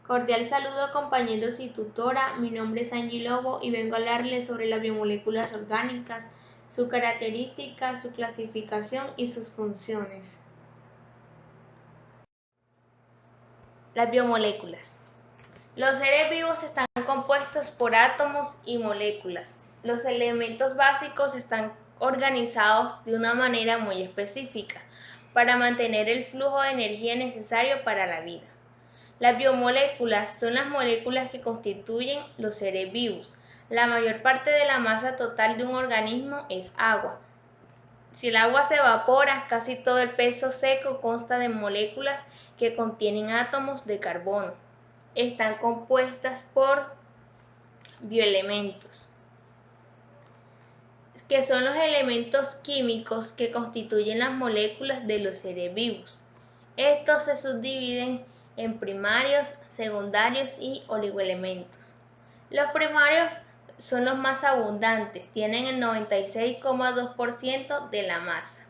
Cordial saludo compañeros y tutora, mi nombre es Angie Lobo y vengo a hablarles sobre las biomoléculas orgánicas, sus características, su clasificación y sus funciones. Las biomoléculas. Los seres vivos están compuestos por átomos y moléculas. Los elementos básicos están organizados de una manera muy específica para mantener el flujo de energía necesario para la vida. Las biomoléculas son las moléculas que constituyen los seres vivos. La mayor parte de la masa total de un organismo es agua. Si el agua se evapora, casi todo el peso seco consta de moléculas que contienen átomos de carbono. Están compuestas por bioelementos, que son los elementos químicos que constituyen las moléculas de los seres vivos. Estos se subdividen en primarios, secundarios y oligoelementos. Los primarios son los más abundantes, tienen el 96,2% de la masa,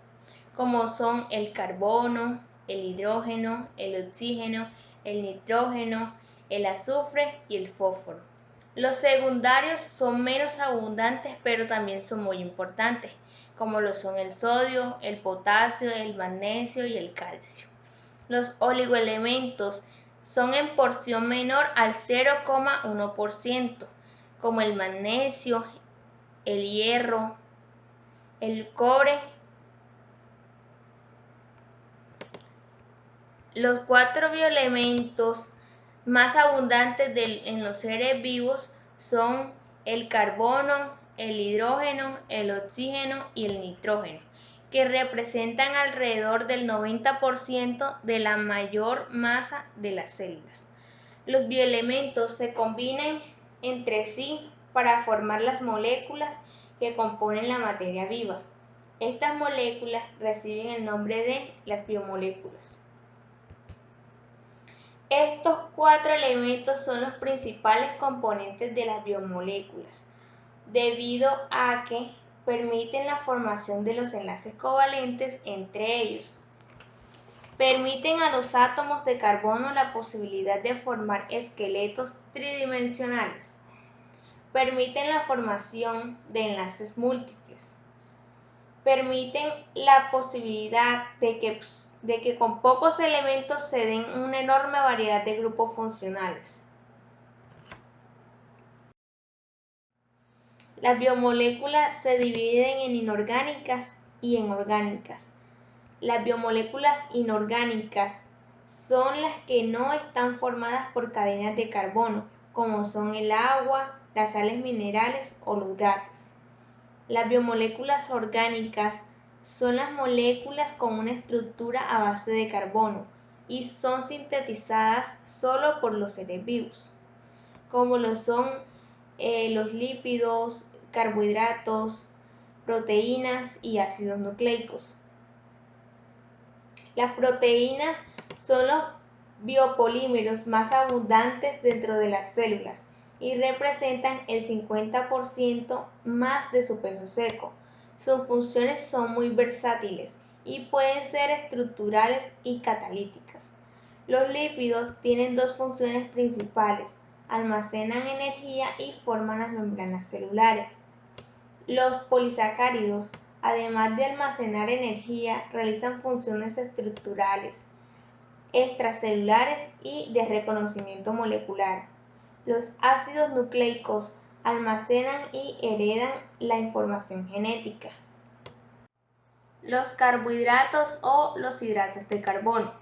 como son el carbono, el hidrógeno, el oxígeno, el nitrógeno, el azufre y el fósforo. Los secundarios son menos abundantes, pero también son muy importantes, como lo son el sodio, el potasio, el magnesio y el calcio. Los oligoelementos son en porción menor al 0,1%, como el magnesio, el hierro, el cobre. Los 4 bioelementos más abundantes en los seres vivos son el carbono, el hidrógeno, el oxígeno y el nitrógeno, que representan alrededor del 90% de la mayor masa de las células. Los bioelementos se combinan entre sí para formar las moléculas que componen la materia viva. Estas moléculas reciben el nombre de las biomoléculas. Estos 4 elementos son los principales componentes de las biomoléculas, debido a que permiten la formación de los enlaces covalentes entre ellos. Permiten a los átomos de carbono la posibilidad de formar esqueletos tridimensionales. Permiten la formación de enlaces múltiples. Permiten la posibilidad de que con pocos elementos se den una enorme variedad de grupos funcionales. Las biomoléculas se dividen en inorgánicas y en orgánicas. Las biomoléculas inorgánicas son las que no están formadas por cadenas de carbono, como son el agua, las sales minerales o los gases. Las biomoléculas orgánicas son las moléculas con una estructura a base de carbono y son sintetizadas solo por los seres vivos, como lo son los lípidos, carbohidratos, proteínas y ácidos nucleicos. Las proteínas son los biopolímeros más abundantes dentro de las células y representan el 50% más de su peso seco. Sus funciones son muy versátiles y pueden ser estructurales y catalíticas. Los lípidos tienen dos funciones principales: almacenan energía y forman las membranas celulares. Los polisacáridos, además de almacenar energía, realizan funciones estructurales, extracelulares y de reconocimiento molecular. Los ácidos nucleicos almacenan y heredan la información genética. Los carbohidratos o los hidratos de carbono.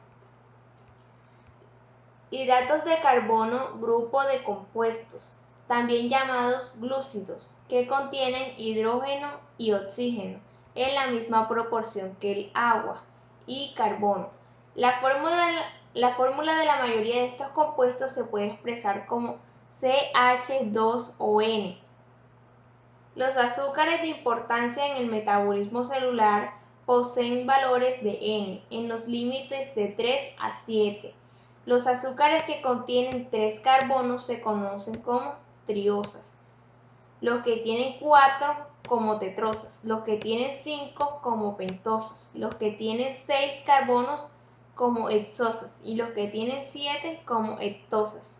Hidratos de carbono, grupo de compuestos, también llamados glúcidos, que contienen hidrógeno y oxígeno en la misma proporción que el agua y carbono. La fórmula de la mayoría de estos compuestos se puede expresar como CH2ON. Los azúcares de importancia en el metabolismo celular poseen valores de N en los límites de 3 a 7. Los azúcares que contienen 3 carbonos se conocen como triosas, los que tienen 4 como tetrosas, los que tienen 5 como pentosas, los que tienen 6 carbonos como hexosas y los que tienen 7 como heptosas.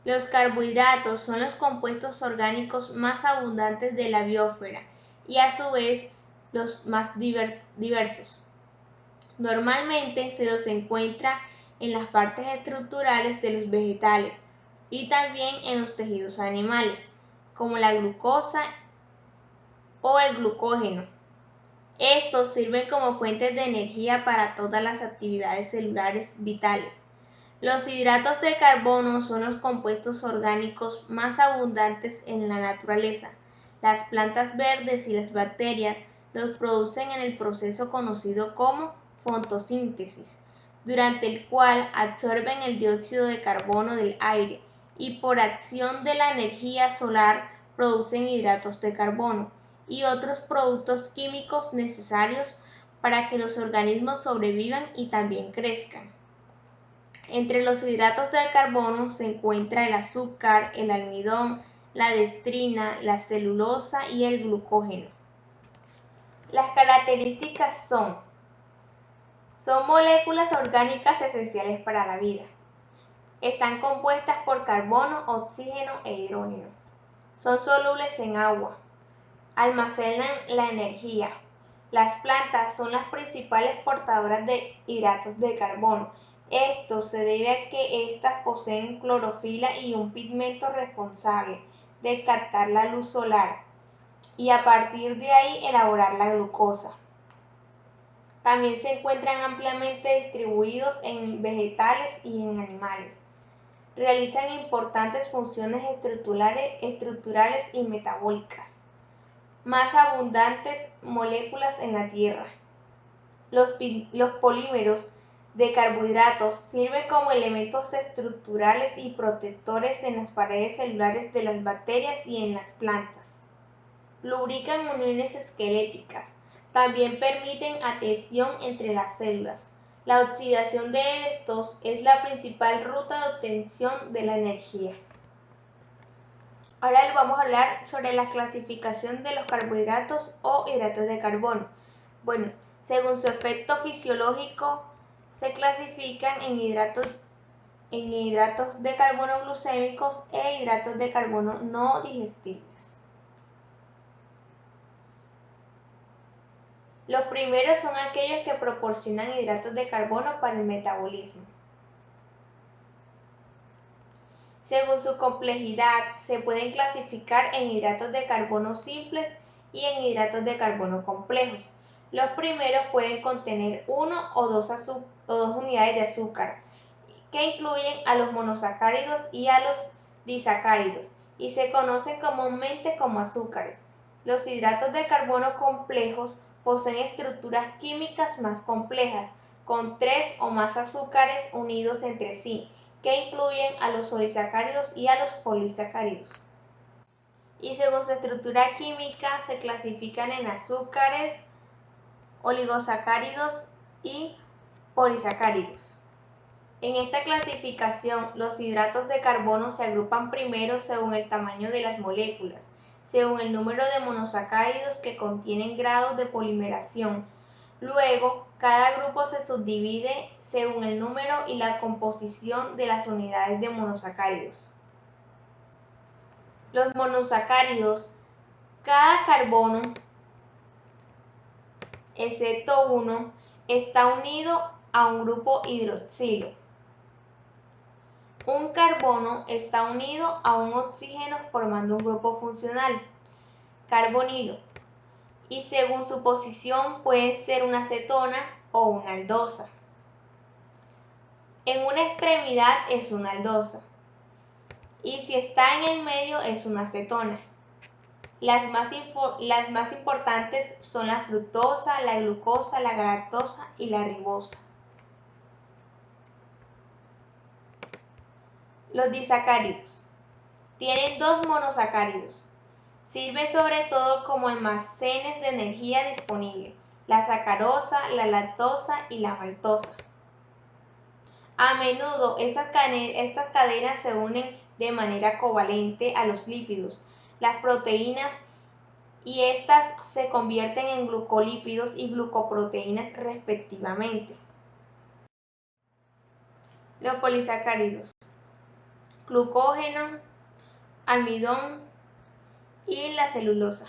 Los carbohidratos son los compuestos orgánicos más abundantes de la biosfera y a su vez los más diversos. Normalmente se los encuentra en las partes estructurales de los vegetales y también en los tejidos animales, como la glucosa o el glucógeno. Estos sirven como fuentes de energía para todas las actividades celulares vitales. Los hidratos de carbono son los compuestos orgánicos más abundantes en la naturaleza. Las plantas verdes y las bacterias los producen en el proceso conocido como fotosíntesis, durante el cual absorben el dióxido de carbono del aire y por acción de la energía solar producen hidratos de carbono y otros productos químicos necesarios para que los organismos sobrevivan y también crezcan. Entre los hidratos de carbono se encuentra el azúcar, el almidón, la destrina, la celulosa y el glucógeno. Las características son moléculas orgánicas esenciales para la vida. Están compuestas por carbono, oxígeno e hidrógeno. Son solubles en agua. Almacenan la energía. Las plantas son las principales portadoras de hidratos de carbono. Esto se debe a que éstas poseen clorofila y un pigmento responsable de captar la luz solar y a partir de ahí elaborar la glucosa. También se encuentran ampliamente distribuidos en vegetales y en animales. Realizan importantes funciones estructurales y metabólicas. Más abundantes moléculas en la Tierra. Los polímeros de carbohidratos sirven como elementos estructurales y protectores en las paredes celulares de las bacterias y en las plantas. Lubrican uniones esqueléticas. También permiten adhesión entre las células. La oxidación de estos es la principal ruta de obtención de la energía. Ahora vamos a hablar sobre la clasificación de los carbohidratos o hidratos de carbono. Bueno, según su efecto fisiológico, se clasifican en hidratos de carbono glucémicos e hidratos de carbono no digestibles. Los primeros son aquellos que proporcionan hidratos de carbono para el metabolismo. Según su complejidad, se pueden clasificar en hidratos de carbono simples y en hidratos de carbono complejos. Los primeros pueden contener 1 o 2 unidades de azúcar, que incluyen a los monosacáridos y a los disacáridos, y se conocen comúnmente como azúcares. Los hidratos de carbono complejos poseen estructuras químicas más complejas, con 3 o más azúcares unidos entre sí, que incluyen a los oligosacáridos y a los polisacáridos. Y según su estructura química se clasifican en azúcares, oligosacáridos y polisacáridos. En esta clasificación, los hidratos de carbono se agrupan primero según el tamaño de las moléculas, según el número de monosacáridos que contienen grados de polimeración. Luego, cada grupo se subdivide según el número y la composición de las unidades de monosacáridos. Los monosacáridos, cada carbono, excepto uno, está unido a un grupo hidroxilo. Un carbono está unido a un oxígeno formando un grupo funcional, carbonilo, y según su posición puede ser una acetona o una aldosa. En una extremidad es una aldosa y si está en el medio es una acetona. Las más importantes son la fructosa, la glucosa, la galactosa y la ribosa. Los disacáridos tienen 2 monosacáridos. Sirven sobre todo como almacenes de energía disponible, la sacarosa, la lactosa y la maltosa. A menudo estas cadenas se unen de manera covalente a los lípidos, las proteínas, y estas se convierten en glucolípidos y glucoproteínas respectivamente. Los polisacáridos. glucógeno, almidón y la celulosa.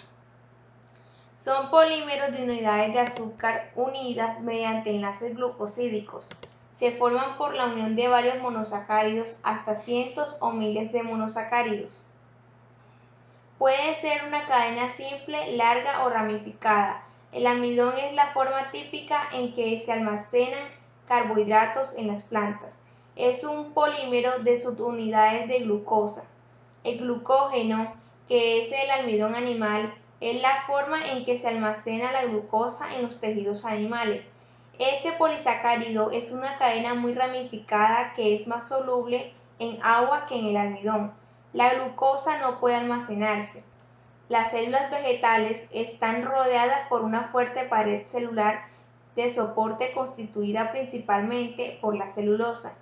Son polímeros de unidades de azúcar unidas mediante enlaces glucosídicos. Se forman por la unión de varios monosacáridos hasta cientos o miles de monosacáridos. Puede ser una cadena simple, larga o ramificada. El almidón es la forma típica en que se almacenan carbohidratos en las plantas. Es un polímero de subunidades de glucosa. El glucógeno, que es el almidón animal, es la forma en que se almacena la glucosa en los tejidos animales. Este polisacárido es una cadena muy ramificada que es más soluble en agua que en el almidón. La glucosa no puede almacenarse. Las células vegetales están rodeadas por una fuerte pared celular de soporte constituida principalmente por la celulosa.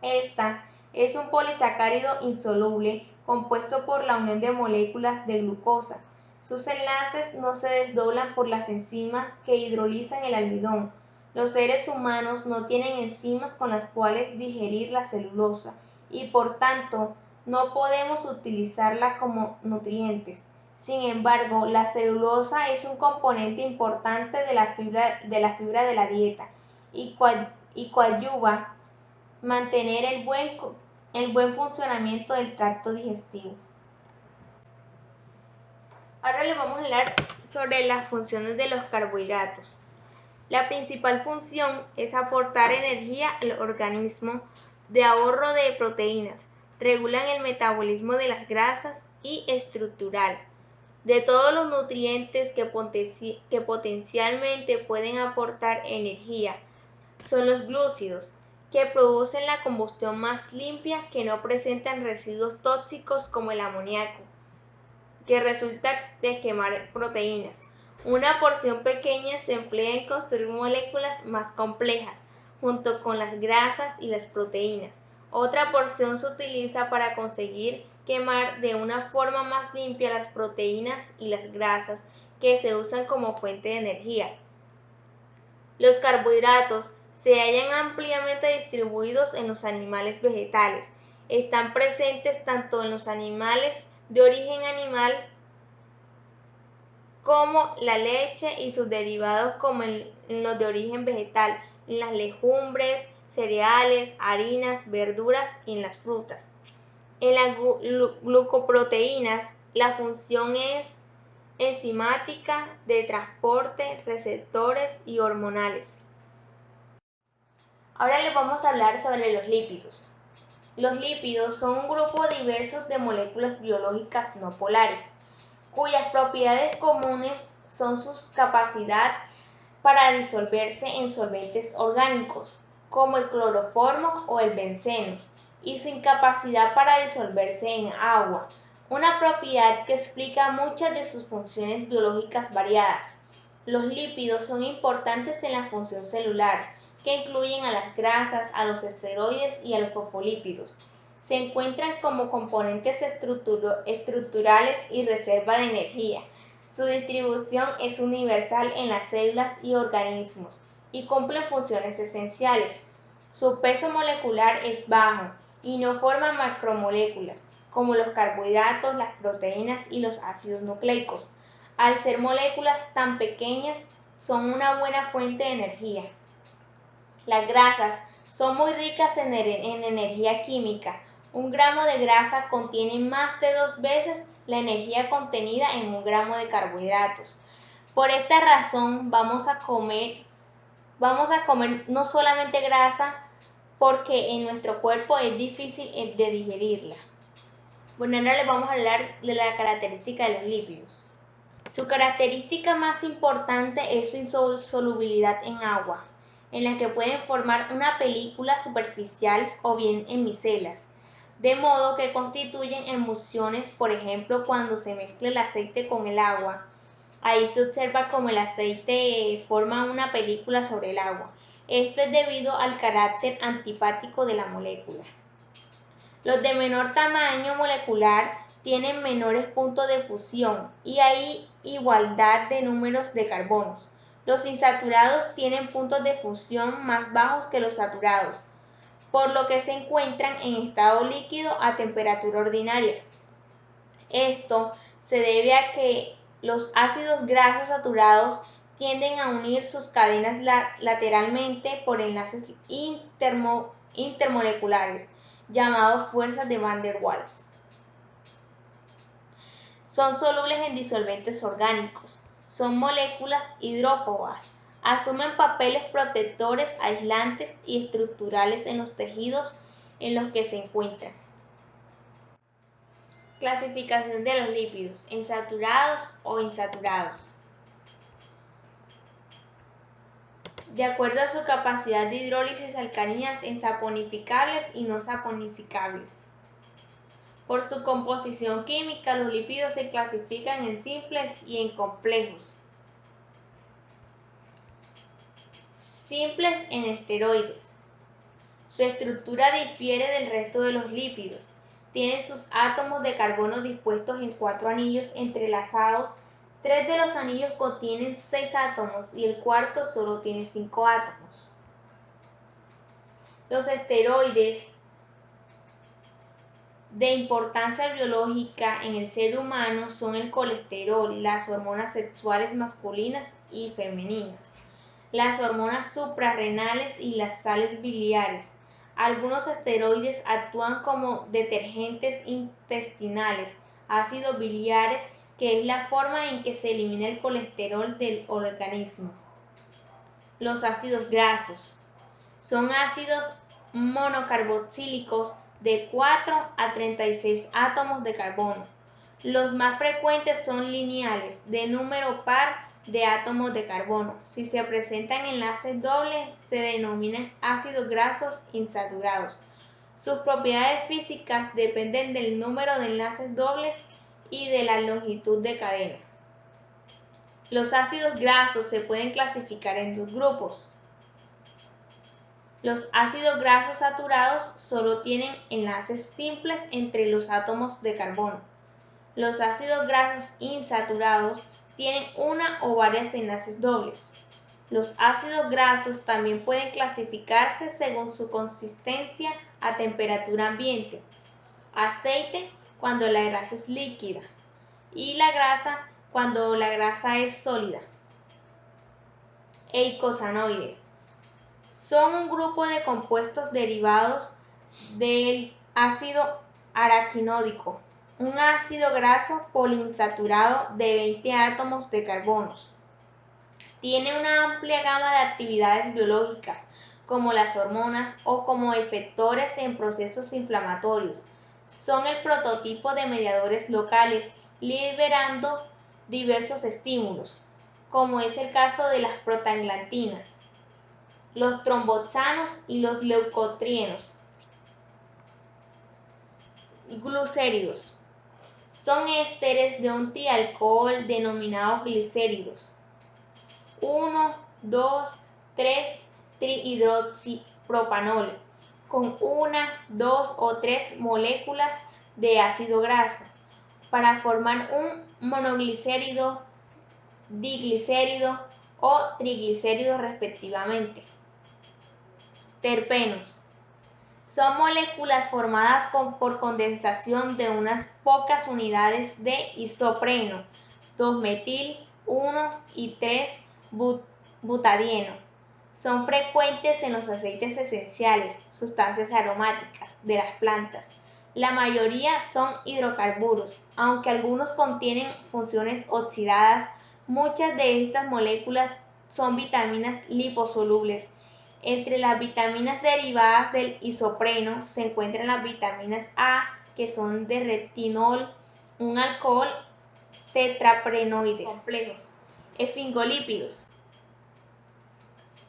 Esta es un polisacárido insoluble compuesto por la unión de moléculas de glucosa. Sus enlaces no se desdoblan por las enzimas que hidrolizan el almidón. Los seres humanos no tienen enzimas con las cuales digerir la celulosa y por tanto no podemos utilizarla como nutrientes. Sin embargo, la celulosa es un componente importante de la fibra de la dieta y coadyuva mantener el buen funcionamiento del tracto digestivo. Ahora les vamos a hablar sobre las funciones de los carbohidratos. La principal función es aportar energía al organismo de ahorro de proteínas, regulan el metabolismo de las grasas y estructural. De todos los nutrientes que potencialmente pueden aportar energía, son los glúcidos, que producen la combustión más limpia, que no presentan residuos tóxicos como el amoníaco, que resulta de quemar proteínas. Una porción pequeña se emplea en construir moléculas más complejas, junto con las grasas y las proteínas. Otra porción se utiliza para conseguir quemar de una forma más limpia las proteínas y las grasas que se usan como fuente de energía. Los carbohidratos se hallan ampliamente distribuidos en los animales vegetales. Están presentes tanto en los animales de origen animal como la leche y sus derivados como en los de origen vegetal, en las legumbres, cereales, harinas, verduras y en las frutas. En las glucoproteínas, la función es enzimática, de transporte, receptores y hormonales. Ahora les vamos a hablar sobre los lípidos. Los lípidos son un grupo diverso de moléculas biológicas no polares, cuyas propiedades comunes son su capacidad para disolverse en solventes orgánicos, como el cloroformo o el benceno, y su incapacidad para disolverse en agua, una propiedad que explica muchas de sus funciones biológicas variadas. Los lípidos son importantes en la función celular, que incluyen a las grasas, a los esteroides y a los fosfolípidos. Se encuentran como componentes estructurales y reserva de energía. Su distribución es universal en las células y organismos y cumplen funciones esenciales. Su peso molecular es bajo y no forma macromoléculas, como los carbohidratos, las proteínas y los ácidos nucleicos. Al ser moléculas tan pequeñas, son una buena fuente de energía. Las grasas son muy ricas en energía química. Un gramo de grasa contiene más de 2 veces la energía contenida en un gramo de carbohidratos. Por esta razón vamos a comer no solamente grasa, porque en nuestro cuerpo es difícil de digerirla. Bueno, ahora les vamos a hablar de la característica de los lípidos. Su característica más importante es su insolubilidad en agua, en la que pueden formar una película superficial o bien en micelas, de modo que constituyen emulsiones, por ejemplo, cuando se mezcla el aceite con el agua. Ahí se observa cómo el aceite forma una película sobre el agua. Esto es debido al carácter antipático de la molécula. Los de menor tamaño molecular tienen menores puntos de fusión y hay igualdad de números de carbonos. Los insaturados tienen puntos de fusión más bajos que los saturados. por lo que se encuentran en estado líquido a temperatura ordinaria. Esto se debe a que los ácidos grasos saturados tienden a unir sus cadenas lateralmente por enlaces intermoleculares, llamados fuerzas de Van der Waals. Son solubles en disolventes orgánicos, son moléculas hidrófobas, asumen papeles protectores, aislantes y estructurales en los tejidos en los que se encuentran. Clasificación de los lípidos en saturados o insaturados. De acuerdo a su capacidad de hidrólisis alcalinas en saponificables y no saponificables. Por su composición química, los lípidos se clasifican en simples y en complejos. Simples en esteroides. Su estructura difiere del resto de los lípidos. Tienen sus átomos de carbono dispuestos en 4 anillos entrelazados. 3 de los anillos contienen 6 átomos y el cuarto solo tiene 5 átomos. Los esteroides de importancia biológica en el ser humano son el colesterol, las hormonas sexuales masculinas y femeninas, las hormonas suprarrenales y las sales biliares. Algunos esteroides actúan como detergentes intestinales, ácidos biliares, que es la forma en que se elimina el colesterol del organismo. Los ácidos grasos son ácidos monocarboxílicos de 4 a 36 átomos de carbono. Los más frecuentes son lineales, de número par de átomos de carbono. Si se presentan enlaces dobles, se denominan ácidos grasos insaturados. Sus propiedades físicas dependen del número de enlaces dobles y de la longitud de cadena. Los ácidos grasos se pueden clasificar en 2 grupos. Los ácidos grasos saturados solo tienen enlaces simples entre los átomos de carbono. Los ácidos grasos insaturados tienen una o varios enlaces dobles. Los ácidos grasos también pueden clasificarse según su consistencia a temperatura ambiente. Aceite cuando la grasa es líquida y la grasa cuando la grasa es sólida. Eicosanoides. Son un grupo de compuestos derivados del ácido araquidónico, un ácido graso poliinsaturado de 20 átomos de carbonos. Tiene una amplia gama de actividades biológicas, como las hormonas o como efectores en procesos inflamatorios. Son el prototipo de mediadores locales, liberando diversos estímulos, como es el caso de las prostaglandinas, los tromboxanos y los leucotrienos. Glucéridos. Son ésteres de un trialcohol denominados glicéridos. 1, 2, 3 trihidroxipropanol con 1, 2 o 3 moléculas de ácido graso para formar un monoglicérido, diglicérido o triglicérido respectivamente. Terpenos. Son moléculas formadas por condensación de unas pocas unidades de isopreno, 2-metil, 1 y 3-butadieno. Son frecuentes en los aceites esenciales, sustancias aromáticas de las plantas. La mayoría son hidrocarburos, aunque algunos contienen funciones oxidadas. Muchas de estas moléculas son vitaminas liposolubles. Entre las vitaminas derivadas del isopreno se encuentran las vitaminas A, que son de retinol, un alcohol tetraprenoides complejos. Esfingolípidos.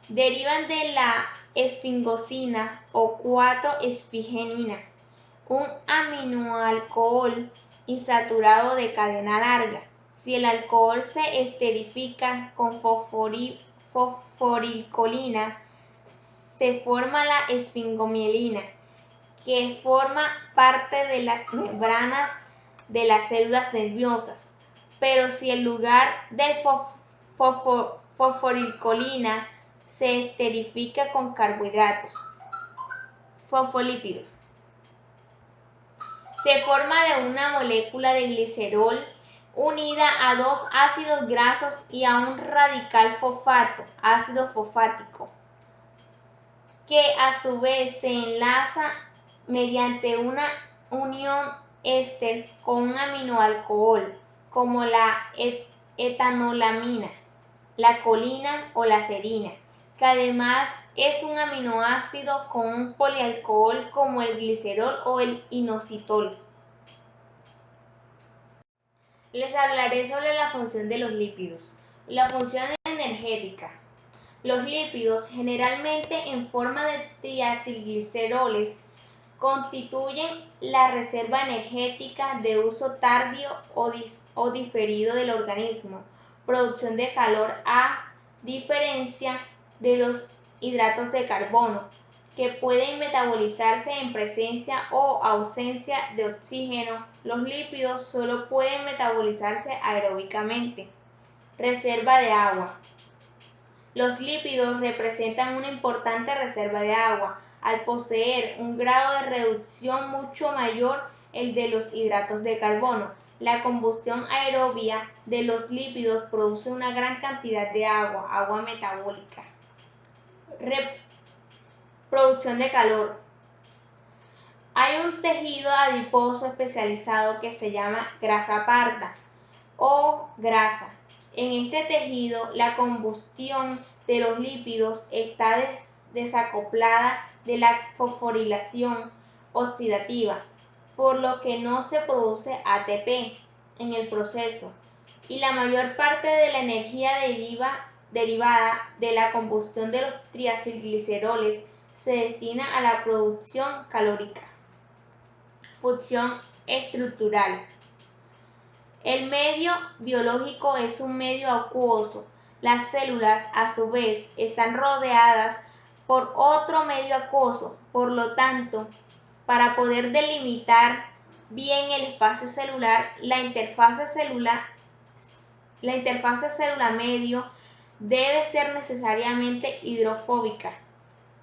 Derivan de la esfingosina o 4-esfingenina, un aminoalcohol insaturado de cadena larga. Si el alcohol se esterifica con fosforilcolina, se forma la esfingomielina, que forma parte de las membranas de las células nerviosas. Pero si en lugar de fosforilcolina se esterifica con carbohidratos, Fosfolípidos. Se forma de una molécula de glicerol unida a dos ácidos grasos y a un radical fosfato, ácido fosfático, que a su vez se enlaza mediante una unión éster con un aminoalcohol, como la etanolamina, la colina o la serina, que además es un aminoácido con un polialcohol como el glicerol o el inositol. Les hablaré sobre la función de los lípidos. La función energética. Los lípidos, generalmente en forma de triacilgliceroles, constituyen la reserva energética de uso tardío o diferido del organismo, producción de calor a diferencia de los hidratos de carbono, que pueden metabolizarse en presencia o ausencia de oxígeno. Los lípidos solo pueden metabolizarse aeróbicamente. Reserva de agua. Los lípidos representan una importante reserva de agua, al poseer un grado de reducción mucho mayor el de los hidratos de carbono. La combustión aerobia de los lípidos produce una gran cantidad de agua, agua metabólica. Producción de calor. Hay un tejido adiposo especializado que se llama grasa parda o grasa. En este tejido, la combustión de los lípidos está desacoplada de la fosforilación oxidativa, por lo que no se produce ATP en el proceso, y la mayor parte de la energía derivada de la combustión de los triacilgliceroles se destina a la producción calórica. Función estructural. El medio biológico es un medio acuoso. Las células, a su vez, están rodeadas por otro medio acuoso. Por lo tanto, para poder delimitar bien el espacio celular, la interfase célula-medio debe ser necesariamente hidrofóbica.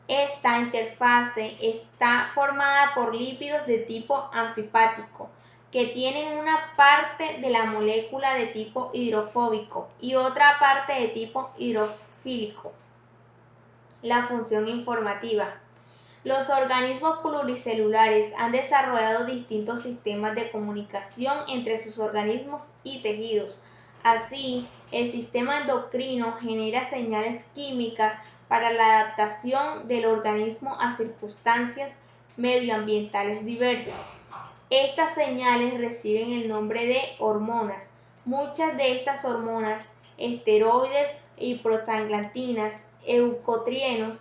Esta interfase está formada por lípidos de tipo anfipático, que tienen una parte de la molécula de tipo hidrofóbico y otra parte de tipo hidrofílico. La función informativa. Los organismos pluricelulares han desarrollado distintos sistemas de comunicación entre sus organismos y tejidos. Así, el sistema endocrino genera señales químicas para la adaptación del organismo a circunstancias medioambientales diversas. Estas señales reciben el nombre de hormonas. Muchas de estas hormonas, esteroides y prostaglandinas, eucotrienos,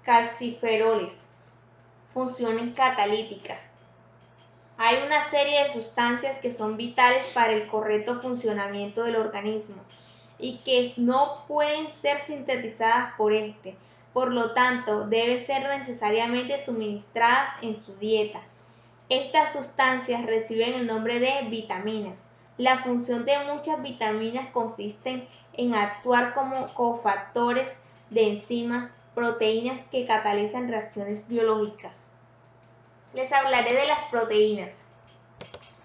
calciferoles, función catalítica. Hay una serie de sustancias que son vitales para el correcto funcionamiento del organismo y que no pueden ser sintetizadas por este. Por lo tanto, deben ser necesariamente suministradas en su dieta. Estas sustancias reciben el nombre de vitaminas. La función de muchas vitaminas consiste en actuar como cofactores de enzimas, proteínas que catalizan reacciones biológicas. Les hablaré de las proteínas.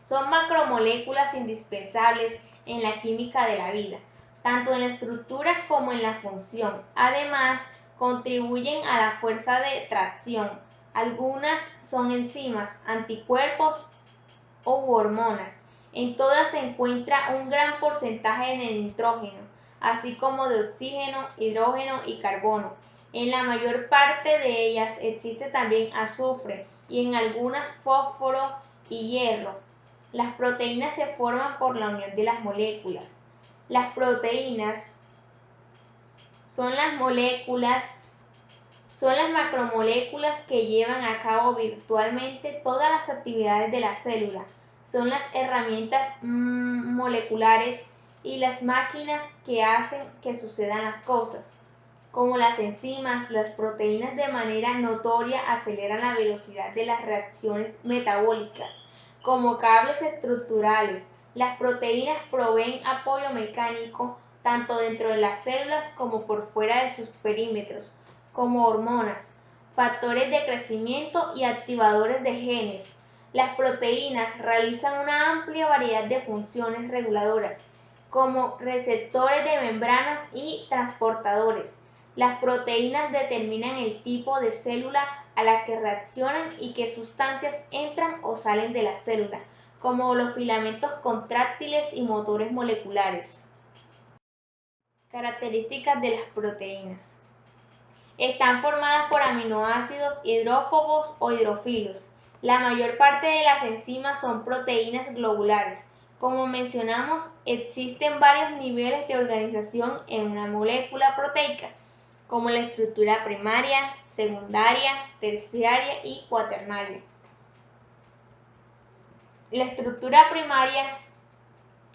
Son macromoléculas indispensables en la química de la vida, tanto en la estructura como en la función. Además, contribuyen a la fuerza de tracción. Algunas son enzimas, anticuerpos u hormonas. En todas se encuentra un gran porcentaje de nitrógeno, así como de oxígeno, hidrógeno y carbono. En la mayor parte de ellas existe también azufre y en algunas fósforo y hierro. Las proteínas se forman por la unión de las moléculas. Las proteínas son las macromoléculas que llevan a cabo virtualmente todas las actividades de la célula. Son las herramientas moleculares y las máquinas que hacen que sucedan las cosas. Como las enzimas, las proteínas de manera notoria aceleran la velocidad de las reacciones metabólicas. Como cables estructurales, las proteínas proveen apoyo mecánico tanto dentro de las células como por fuera de sus perímetros. Como hormonas, factores de crecimiento y activadores de genes. Las proteínas realizan una amplia variedad de funciones reguladoras, como receptores de membranas y transportadores. Las proteínas determinan el tipo de célula a la que reaccionan y qué sustancias entran o salen de la célula, como los filamentos contráctiles y motores moleculares. Características de las proteínas. Están formadas por aminoácidos hidrófobos o hidrofilos. La mayor parte de las enzimas son proteínas globulares. Como mencionamos, existen varios niveles de organización en una molécula proteica, como la estructura primaria, secundaria, terciaria y cuaternaria. La estructura primaria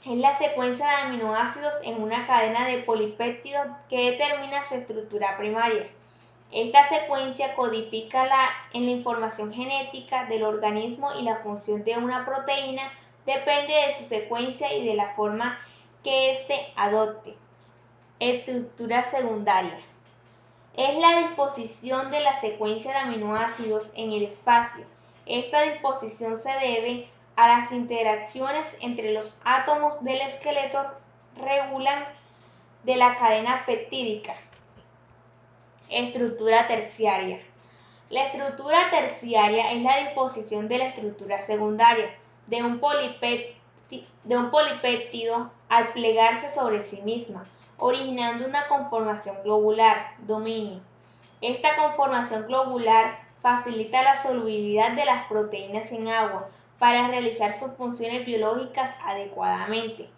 es la secuencia de aminoácidos en una cadena de polipéptidos que determina su estructura primaria. Esta secuencia codifica en la información genética del organismo y la función de una proteína depende de su secuencia y de la forma que éste adopte. Estructura secundaria. Es la disposición de la secuencia de aminoácidos en el espacio. Esta disposición se debe a las interacciones entre los átomos del esqueleto regular de la cadena peptídica. Estructura terciaria. La estructura terciaria es la disposición de la estructura secundaria de un polipéptido al plegarse sobre sí misma, originando una conformación globular, dominio. Esta conformación globular facilita la solubilidad de las proteínas en agua para realizar sus funciones biológicas adecuadamente.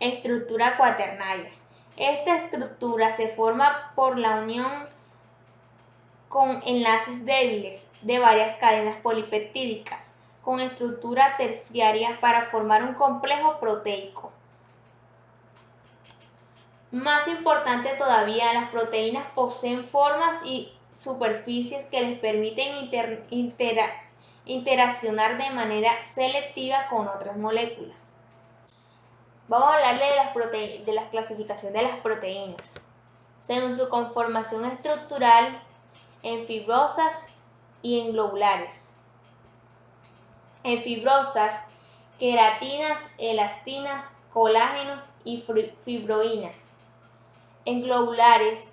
Estructura cuaternaria. Esta estructura se forma por la unión con enlaces débiles de varias cadenas polipeptídicas con estructura terciaria para formar un complejo proteico. Más importante todavía, las proteínas poseen formas y superficies que les permiten interaccionar de manera selectiva con otras moléculas. Vamos a hablar de la clasificación de las proteínas. Según su conformación estructural, en fibrosas y en globulares. En fibrosas, queratinas, elastinas, colágenos y fibroínas. En globulares,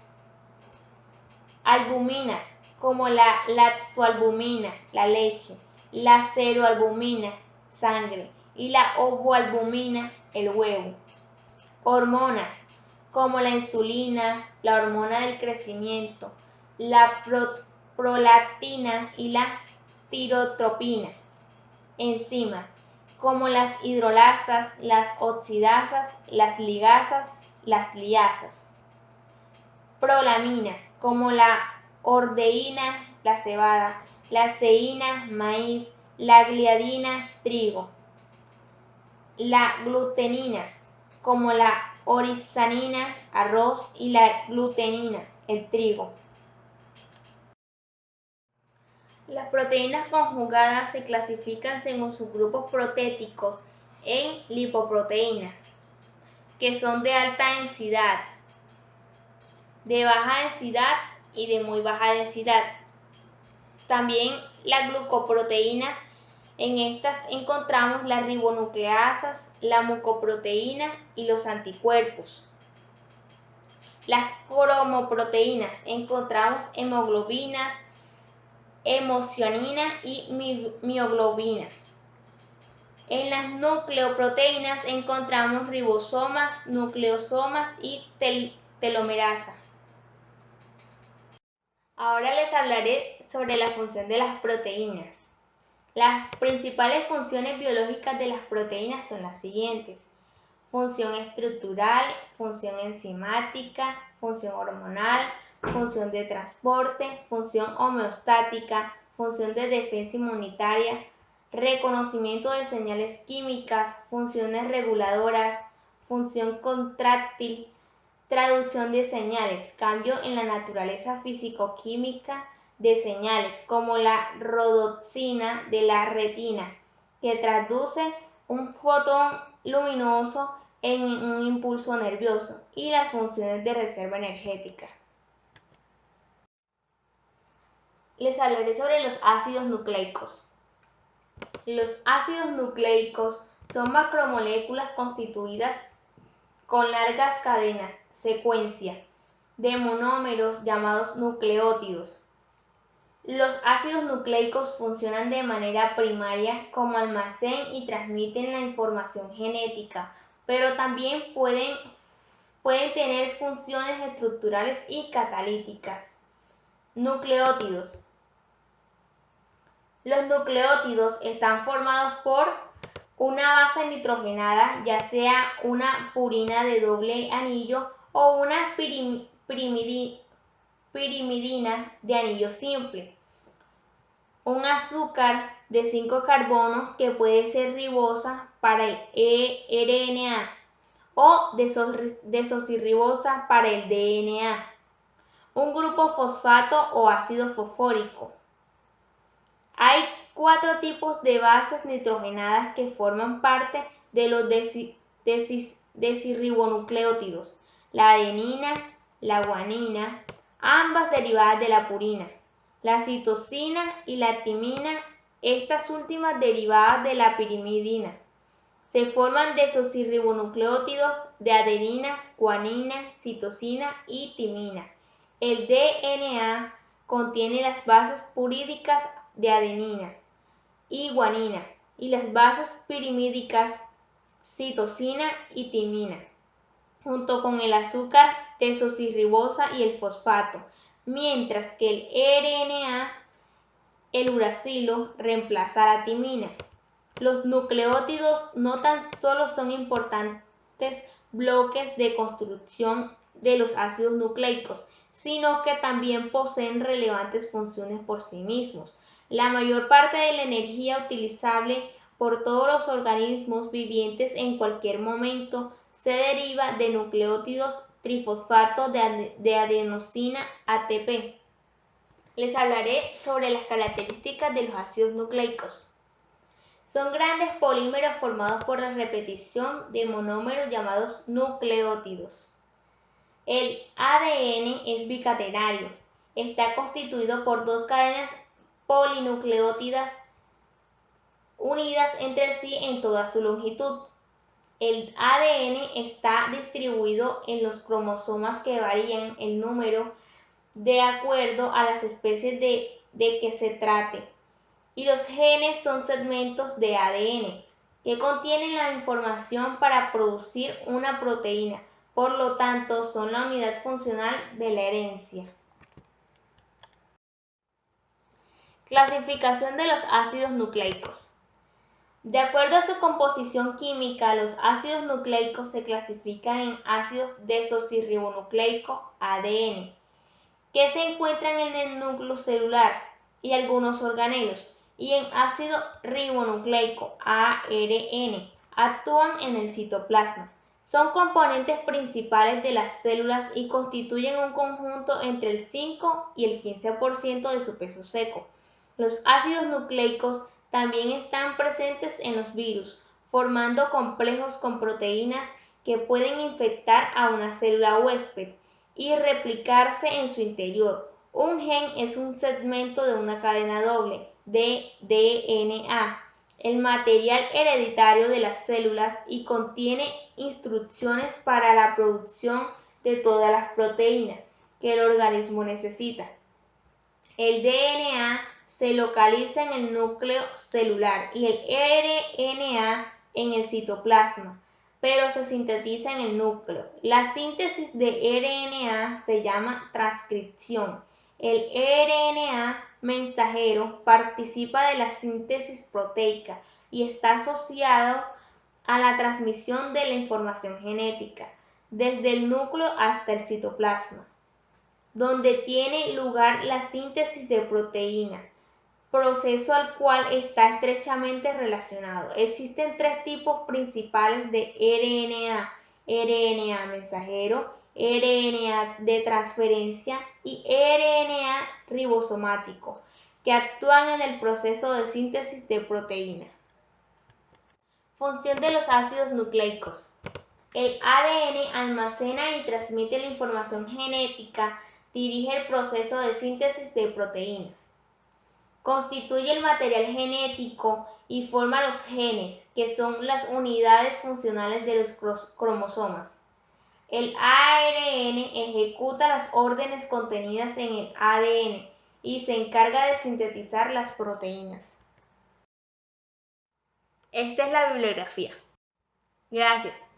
albuminas como la lactoalbumina, la leche, la ceroalbumina, sangre, y la ovoalbumina, el huevo. Hormonas como la insulina, la hormona del crecimiento, la prolactina y la tirotropina. Enzimas como las hidrolasas, las oxidasas, las ligasas, las liasas. Prolaminas como la ordeína, la cebada, la ceína, maíz, la gliadina, trigo. Las gluteninas como la orizanina, arroz, y la glutenina, el trigo. Las proteínas conjugadas se clasifican según sus grupos proteicos en lipoproteínas, que son de alta densidad, de baja densidad y de muy baja densidad. También las glucoproteínas, en estas encontramos las ribonucleasas, la mucoproteína y los anticuerpos. Las cromoproteínas, encontramos hemoglobinas, hemocionina y mioglobinas. En las nucleoproteínas encontramos ribosomas, nucleosomas y telomerasa. Ahora les hablaré sobre la función de las proteínas. Las principales funciones biológicas de las proteínas son las siguientes: función estructural, función enzimática, función hormonal, función de transporte, función homeostática, función de defensa inmunitaria, reconocimiento de señales químicas, funciones reguladoras, función contráctil, traducción de señales, cambio en la naturaleza físico-química de señales, como la rodopsina de la retina, que traduce un fotón luminoso en un impulso nervioso, y las funciones de reserva energética. Les hablaré sobre los ácidos nucleicos. Los ácidos nucleicos son macromoléculas constituidas con largas cadenas, secuencia, de monómeros llamados nucleótidos. Los ácidos nucleicos funcionan de manera primaria como almacén y transmiten la información genética, pero también pueden tener funciones estructurales y catalíticas. Nucleótidos. Los nucleótidos están formados por una base nitrogenada, ya sea una purina de doble anillo o una pirimidina de anillo simple. Un azúcar de 5 carbonos que puede ser ribosa para el RNA o desoxirribosa para el DNA. Un grupo fosfato o ácido fosfórico. Hay 4 tipos de bases nitrogenadas que forman parte de los desirribonucleótidos: la adenina, la guanina, ambas derivadas de la purina, la citosina y la timina, estas últimas derivadas de la pirimidina. Se forman desoxirribonucleótidos de adenina, guanina, citosina y timina. El DNA contiene las bases purídicas de adenina y guanina y las bases pirimídicas citosina y timina, junto con el azúcar desoxirribosa y el fosfato, mientras que el RNA, el uracilo, reemplaza la timina. Los nucleótidos no tan solo son importantes bloques de construcción de los ácidos nucleicos, sino que también poseen relevantes funciones por sí mismos. La mayor parte de la energía utilizable por todos los organismos vivientes en cualquier momento se deriva de nucleótidos trifosfato de adenosina ATP. Les hablaré sobre las características de los ácidos nucleicos. Son grandes polímeros formados por la repetición de monómeros llamados nucleótidos. El ADN es bicatenario. Está constituido por 2 cadenas polinucleótidas unidas entre sí en toda su longitud. El ADN está distribuido en los cromosomas que varían el número de acuerdo a las especies de que se trate. Y los genes son segmentos de ADN que contienen la información para producir una proteína, por lo tanto son la unidad funcional de la herencia. Clasificación de los ácidos nucleicos. De acuerdo a su composición química, los ácidos nucleicos se clasifican en ácidos desoxirribonucleico, ADN, que se encuentran en el núcleo celular y algunos organelos, y en ácido ribonucleico, ARN, actúan en el citoplasma. Son componentes principales de las células y constituyen un conjunto entre el 5 y el 15% de su peso seco. Los ácidos nucleicos también están presentes en los virus, formando complejos con proteínas que pueden infectar a una célula huésped y replicarse en su interior. Un gen es un segmento de una cadena doble de DNA, el material hereditario de las células, y contiene instrucciones para la producción de todas las proteínas que el organismo necesita. El DNA se localiza en el núcleo celular y el RNA en el citoplasma, pero se sintetiza en el núcleo. La síntesis de RNA se llama transcripción. El RNA mensajero participa de la síntesis proteica y está asociado a la transmisión de la información genética desde el núcleo hasta el citoplasma, donde tiene lugar la síntesis de proteínas, proceso al cual está estrechamente relacionado. Existen 3 tipos principales de RNA: RNA mensajero, RNA de transferencia y RNA ribosomático, que actúan en el proceso de síntesis de proteína. Función de los ácidos nucleicos. El ADN almacena y transmite la información genética, dirige el proceso de síntesis de proteínas. Constituye el material genético y forma los genes, que son las unidades funcionales de los cromosomas. El ARN ejecuta las órdenes contenidas en el ADN y se encarga de sintetizar las proteínas. Esta es la bibliografía. Gracias.